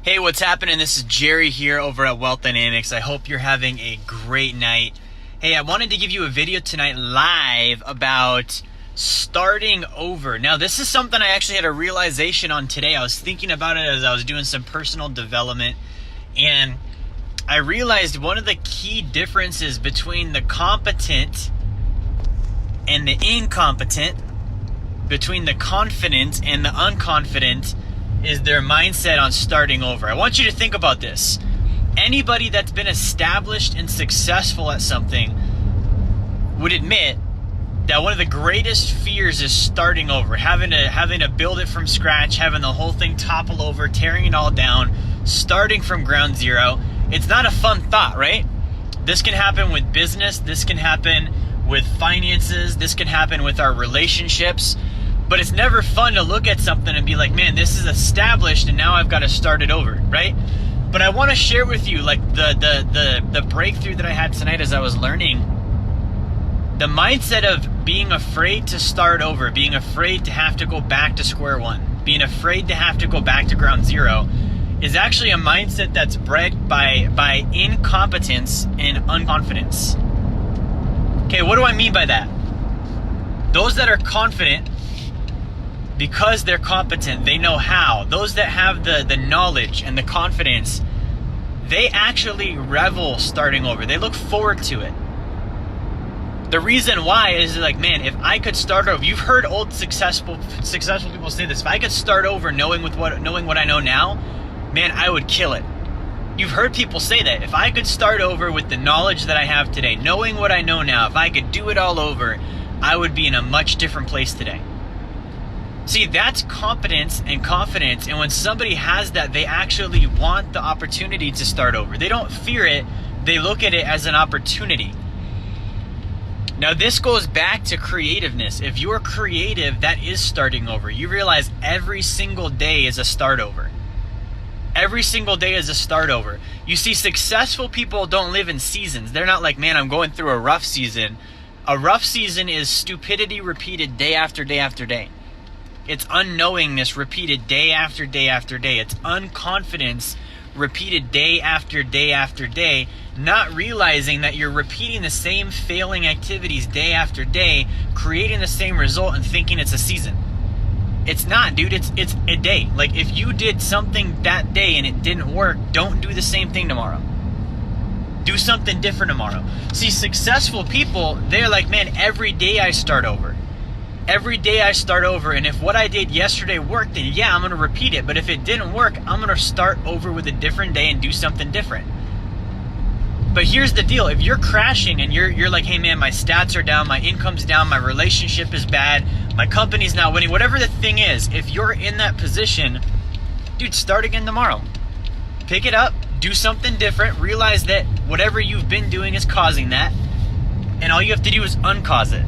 Hey, what's happening? This is Jerry here over at Wealth Dynamics. I hope you're having a great night. Hey, I wanted to give you a video tonight live about starting over. Now, this is something I actually had a realization on today. I was thinking about it as I was doing some personal development, and I realized one of the key differences between the competent and the incompetent, between the confident and the unconfident, is their mindset on starting over. I want you to think about this. Anybody that's been established and successful at something would admit that one of the greatest fears is starting over, having to build it from scratch, having the whole thing topple over, tearing it all down, starting from ground zero. It's not a fun thought, right? This can happen with business, this can happen with finances, this can happen with our relationships. But it's never fun to look at something and be like, man, this is established and now I've got to start it over, right? But I want to share with you like the breakthrough that I had tonight as I was learning. The mindset of being afraid to start over, being afraid to have to go back to square one, being afraid to have to go back to ground zero is actually a mindset that's bred by incompetence and unconfidence. Okay, what do I mean by that? Those that are confident, because they're competent, they know how. Those that have the knowledge and the confidence, they actually revel starting over. They look forward to it. The reason why is like, man, if I could start over, you've heard old successful people say this, if I could start over knowing what I know now, man, I would kill it. You've heard people say that. If I could start over with the knowledge that I have today, knowing what I know now, if I could do it all over, I would be in a much different place today. See, that's competence and confidence, and when somebody has that, they actually want the opportunity to start over. They don't fear it, they look at it as an opportunity. Now, this goes back to creativeness. If you're creative, that is starting over. You realize every single day is a start over. Every single day is a start over. You see, successful people don't live in seasons. They're not like, man, I'm going through a rough season. A rough season is stupidity repeated day after day after day. It's unknowingness repeated day after day after day. It's unconfidence repeated day after day after day, not realizing that you're repeating the same failing activities day after day, creating the same result and thinking it's a season. It's not, dude. It's a day. Like, if you did something that day and it didn't work, don't do the same thing tomorrow. Do something different tomorrow. See, successful people, they're like, man, every day I start over. Every day I start over, and if what I did yesterday worked, then yeah, I'm going to repeat it. But if it didn't work, I'm going to start over with a different day and do something different. But here's the deal. If you're crashing and you're like, hey man, my stats are down, my income's down, my relationship is bad, my company's not winning, whatever the thing is, if you're in that position, dude, start again tomorrow. Pick it up, do something different, realize that whatever you've been doing is causing that, and all you have to do is uncause it.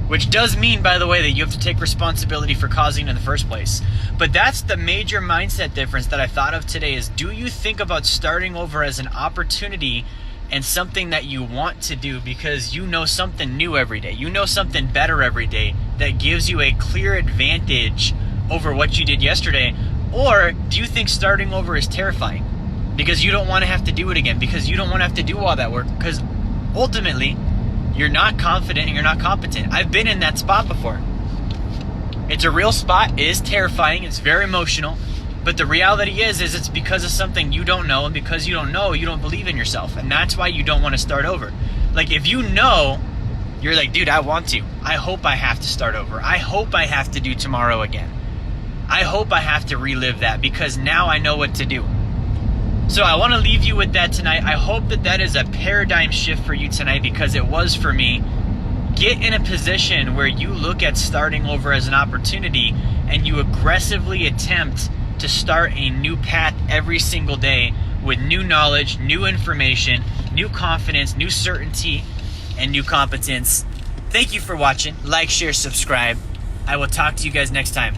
Which does mean, by the way, that you have to take responsibility for causing it in the first place. But that's the major mindset difference that I thought of today is, do you think about starting over as an opportunity and something that you want to do because you know something new every day? You know something better every day that gives you a clear advantage over what you did yesterday? Or do you think starting over is terrifying because you don't want to have to do it again, because you don't want to have to do all that work, because ultimately, you're not confident and you're not competent. I've been in that spot before. It's a real spot. It is terrifying. It's very emotional. But the reality is it's because of something you don't know, and because you don't know, you don't believe in yourself. And that's why you don't want to start over. Like, if you know, you're like, dude, I want to. I hope I have to start over. I hope I have to do tomorrow again. I hope I have to relive that because now I know what to do. So I want to leave you with that tonight. I hope that is a paradigm shift for you tonight, because it was for me. Get in a position where you look at starting over as an opportunity and you aggressively attempt to start a new path every single day with new knowledge, new information, new confidence, new certainty, and new competence. Thank you for watching. Like, share, subscribe. I will talk to you guys next time.